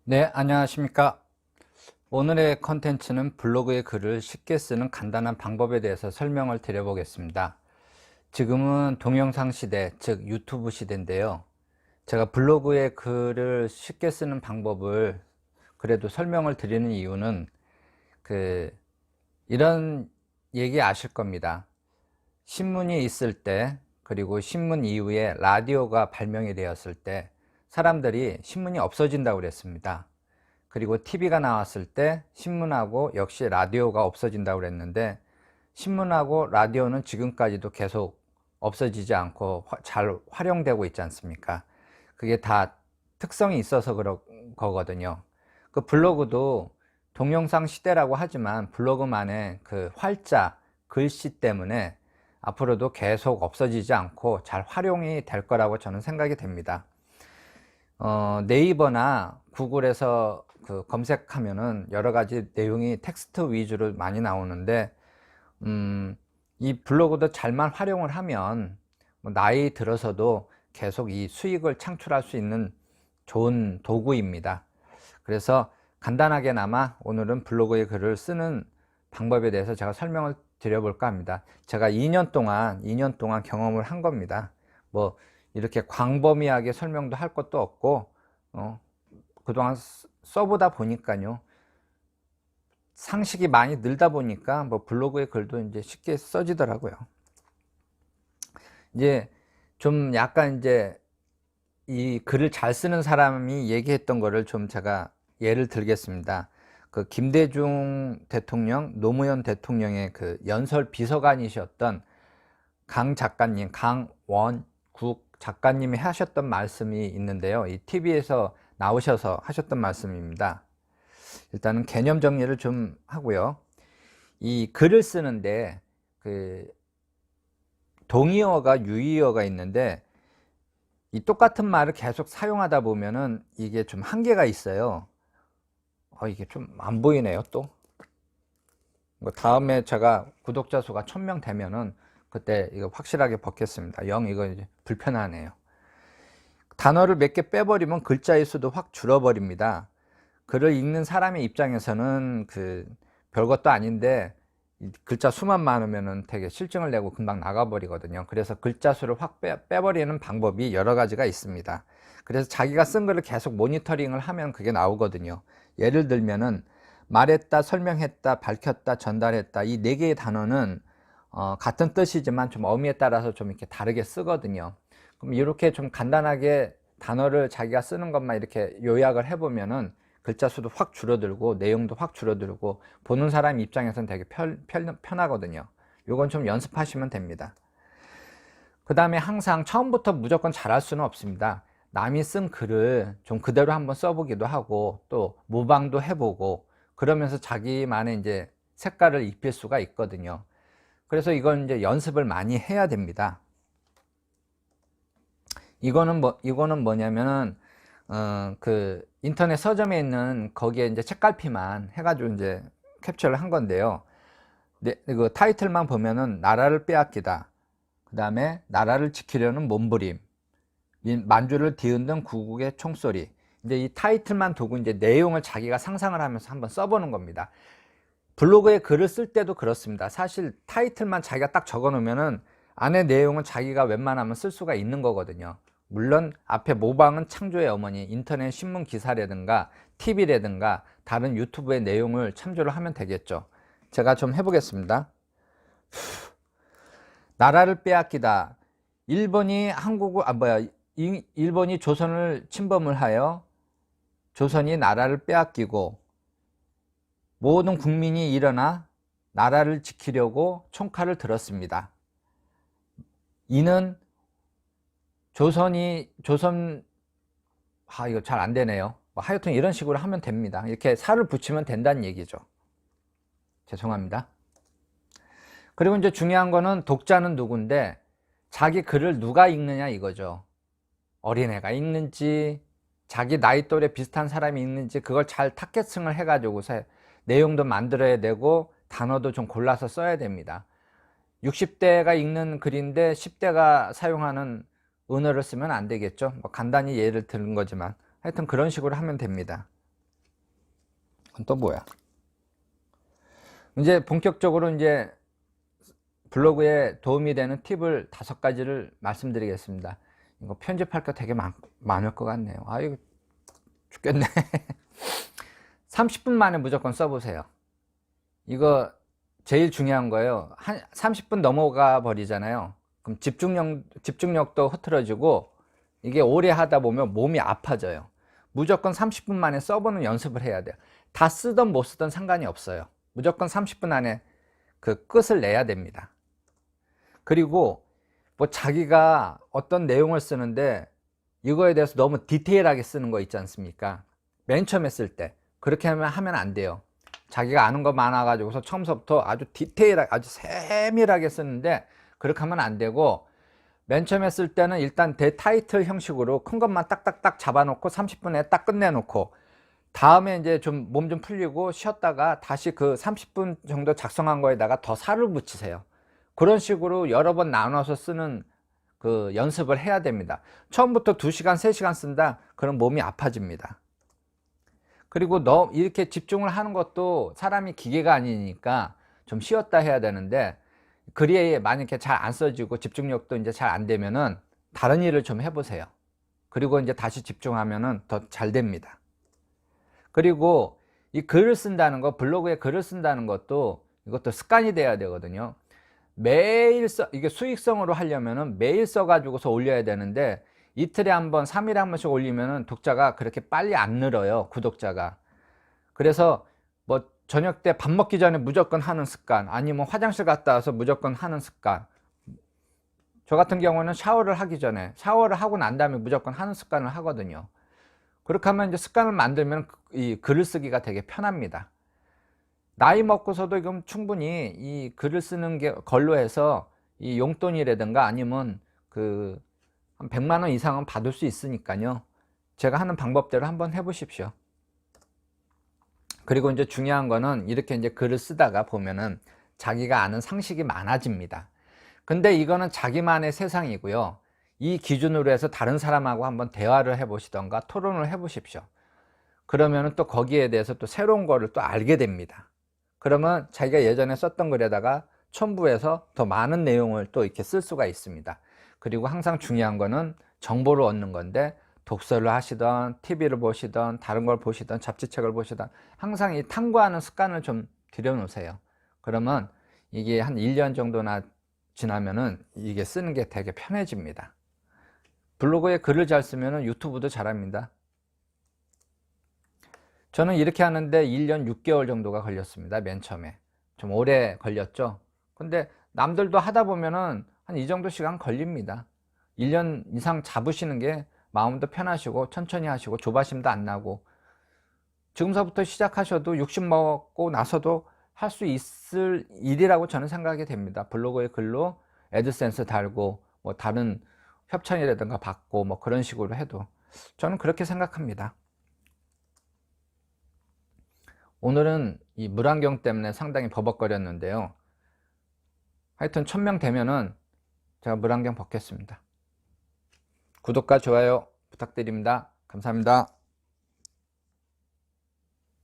네, 안녕하십니까. 오늘의 컨텐츠는 블로그의 글을 쉽게 쓰는 간단한 방법에 대해서 설명을 드려보겠습니다. 지금은 동영상 시대, 즉 유튜브 시대인데요. 제가 블로그의 글을 쉽게 쓰는 방법을 그래도 설명을 드리는 이유는 이런 얘기 아실 겁니다. 신문이 있을 때, 그리고 신문 이후에 라디오가 발명이 되었을 때 사람들이 신문이 없어진다고 그랬습니다. 그리고 TV가 나왔을 때 신문하고 역시 라디오가 없어진다고 그랬는데, 신문하고 라디오는 지금까지도 계속 없어지지 않고 잘 활용되고 있지 않습니까? 그게 다 특성이 있어서 그런 거거든요. 그 블로그도 동영상 시대라고 하지만 블로그만의 그 활자, 글씨 때문에 앞으로도 계속 없어지지 않고 잘 활용이 될 거라고 저는 생각이 됩니다. 네이버나 구글에서 그 검색하면은 여러 가지 내용이 텍스트 위주로 많이 나오는데, 이 블로그도 잘만 활용을 하면 뭐 나이 들어서도 계속 이 수익을 창출할 수 있는 좋은 도구입니다. 그래서 간단하게나마 오늘은 블로그에 글을 쓰는 방법에 대해서 제가 설명을 드려볼까 합니다. 제가 2년 동안 경험을 한 겁니다. 뭐 이렇게 광범위하게 설명도 할 것도 없고, 그동안 써보다 보니까요, 상식이 많이 늘다 보니까 뭐 블로그의 글도 이제 쉽게 써지더라고요. 이제 좀 약간 이제 이 글을 잘 쓰는 사람이 얘기했던 거를 좀 제가 예를 들겠습니다. 그 김대중 대통령, 노무현 대통령의 그 연설 비서관이셨던 강 작가님, 강원국 작가님이 하셨던 말씀이 있는데요. 이 TV에서 나오셔서 하셨던 말씀입니다. 일단은 개념 정리를 좀 하고요. 이 글을 쓰는데 그 동의어가 유의어가 있는데, 이 똑같은 말을 계속 사용하다 보면은 이게 좀 한계가 있어요. 이게 좀 안 보이네요, 또. 다음에 제가 구독자 수가 1000명 되면은 그때 이거 확실하게 벗겠습니다. 이거 이제 불편하네요. 단어를 몇 개 빼버리면 글자의 수도 확 줄어버립니다. 글을 읽는 사람의 입장에서는 별것도 아닌데, 글자 수만 많으면 되게 실증을 내고 금방 나가버리거든요. 그래서 글자 수를 확 빼버리는 방법이 여러 가지가 있습니다. 그래서 자기가 쓴 글을 계속 모니터링을 하면 그게 나오거든요. 예를 들면은 말했다, 설명했다, 밝혔다, 전달했다, 이 네 개의 단어는 같은 뜻이지만 좀 어미에 따라서 좀 이렇게 다르게 쓰거든요. 그럼 이렇게 좀 간단하게 단어를 자기가 쓰는 것만 이렇게 요약을 해보면은 글자 수도 확 줄어들고 내용도 확 줄어들고 보는 사람 입장에서는 되게 편하거든요. 요건 좀 연습하시면 됩니다. 그 다음에 항상 처음부터 무조건 잘할 수는 없습니다. 남이 쓴 글을 좀 그대로 한번 써보기도 하고 또 모방도 해보고 그러면서 자기만의 이제 색깔을 입힐 수가 있거든요. 그래서 이건 이제 연습을 많이 해야 됩니다. 이거는 뭐냐면은 그 인터넷 서점에 있는 거기에 이제 책갈피만 해가지고 이제 캡처를 한 건데요. 네, 그 타이틀만 보면은 나라를 빼앗기다, 그 다음에 나라를 지키려는 몸부림, 만주를 뒤흔든 구국의 총소리. 이제 이 타이틀만 두고 이제 내용을 자기가 상상을 하면서 한번 써보는 겁니다. 블로그에 글을 쓸 때도 그렇습니다. 사실 타이틀만 자기가 딱 적어 놓으면은 안에 내용은 자기가 웬만하면 쓸 수가 있는 거거든요. 물론 앞에 모방은 창조의 어머니, 인터넷 신문 기사라든가 TV라든가 다른 유튜브의 내용을 참조를 하면 되겠죠. 제가 좀 해보겠습니다. 나라를 빼앗기다. 일본이 조선을 침범을 하여 조선이 나라를 빼앗기고 모든 국민이 일어나 나라를 지키려고 총칼을 들었습니다. 이는 이거 잘 안 되네요. 하여튼 이런 식으로 하면 됩니다. 이렇게 살을 붙이면 된다는 얘기죠. 죄송합니다. 그리고 이제 중요한 거는 독자는 누군데 자기 글을 누가 읽느냐 이거죠. 어린애가 읽는지 자기 나이 또래 비슷한 사람이 읽는지 그걸 잘 타겟층을 해가지고 내용도 만들어야 되고 단어도 좀 골라서 써야 됩니다. 60대가 읽는 글인데 10대가 사용하는 언어를 쓰면 안 되겠죠. 간단히 예를 드는 거지만 하여튼 그런 식으로 하면 됩니다. 그건 또 뭐야? 이제 본격적으로 이제 블로그에 도움이 되는 팁을 5가지를 말씀드리겠습니다. 이거 편집할 거 되게 많을 것 같네요. 아유, 죽겠네. 30분 만에 무조건 써보세요. 이거 제일 중요한 거예요. 한 30분 넘어가 버리잖아요. 그럼 집중력도 흐트러지고, 이게 오래 하다 보면 몸이 아파져요. 무조건 30분 만에 써보는 연습을 해야 돼요. 다 쓰던 못 쓰던 상관이 없어요. 무조건 30분 안에 그 끝을 내야 됩니다. 그리고 뭐 자기가 어떤 내용을 쓰는데 이거에 대해서 너무 디테일하게 쓰는 거 있지 않습니까? 맨 처음에 쓸 때 그렇게 하면 안 돼요. 자기가 아는 거 많아 가지고서 처음부터 아주 디테일하게, 아주 세밀하게 쓰는데 그렇게 하면 안 되고, 맨 처음에 쓸 때는 일단 대타이틀 형식으로 큰 것만 딱딱딱 잡아놓고 30분에 딱 끝내놓고, 다음에 이제 좀 몸 좀 풀리고 쉬었다가 다시 그 30분 정도 작성한 거에다가 더 살을 붙이세요. 그런 식으로 여러 번 나눠서 쓰는 그 연습을 해야 됩니다. 처음부터 2시간, 3시간 쓴다? 그럼 몸이 아파집니다. 그리고 이렇게 집중을 하는 것도 사람이 기계가 아니니까 좀 쉬었다 해야 되는데, 글이 만약에 잘 안 써지고 집중력도 이제 잘 안 되면은 다른 일을 좀 해보세요. 그리고 이제 다시 집중하면은 더 잘 됩니다. 그리고 이 글을 쓴다는 거, 블로그에 글을 쓴다는 것도 이것도 습관이 돼야 되거든요. 매일 이게 수익성으로 하려면은 매일 써가지고서 올려야 되는데, 이틀에 한 번, 3일에 한 번씩 올리면은 독자가 그렇게 빨리 안 늘어요, 구독자가. 그래서 뭐 저녁 때 밥 먹기 전에 무조건 하는 습관, 아니면 화장실 갔다 와서 무조건 하는 습관. 저 같은 경우는 샤워를 하기 전에, 샤워를 하고 난 다음에 무조건 하는 습관을 하거든요. 그렇게 하면 이제 습관을 만들면 이 글을 쓰기가 되게 편합니다. 나이 먹고서도 이건 충분히 이 글을 쓰는 게 걸로 해서 이 용돈이라든가 아니면 그 한 100만 원 이상은 받을 수 있으니까요. 제가 하는 방법대로 한번 해보십시오. 그리고 이제 중요한 거는 이렇게 이제 글을 쓰다가 보면은 자기가 아는 상식이 많아집니다. 근데 이거는 자기만의 세상이고요. 이 기준으로 해서 다른 사람하고 한번 대화를 해보시던가 토론을 해보십시오. 그러면은 또 거기에 대해서 또 새로운 거를 또 알게 됩니다. 그러면 자기가 예전에 썼던 글에다가 첨부해서 더 많은 내용을 또 이렇게 쓸 수가 있습니다. 그리고 항상 중요한 거는 정보를 얻는 건데, 독서를 하시던 TV를 보시던 다른 걸 보시던 잡지책을 보시던 항상 이 탐구하는 습관을 좀 들여놓으세요. 그러면 이게 한 1년 정도나 지나면은 이게 쓰는 게 되게 편해집니다. 블로그에 글을 잘 쓰면은 유튜브도 잘합니다. 저는 이렇게 하는데 1년 6개월 정도가 걸렸습니다. 맨 처음에 좀 오래 걸렸죠. 근데 남들도 하다 보면은 한 이 정도 시간 걸립니다. 1년 이상 잡으시는 게 마음도 편하시고 천천히 하시고 조바심도 안 나고, 지금서부터 시작하셔도 60 먹고 나서도 할 수 있을 일이라고 저는 생각이 됩니다. 블로그에 글로 애드센스 달고 뭐 다른 협찬이라든가 받고 뭐 그런 식으로 해도 저는 그렇게 생각합니다. 오늘은 이 물안경 때문에 상당히 버벅거렸는데요. 하여튼 1000명 되면은 제가 물안경 벗겠습니다. 구독과 좋아요 부탁드립니다. 감사합니다.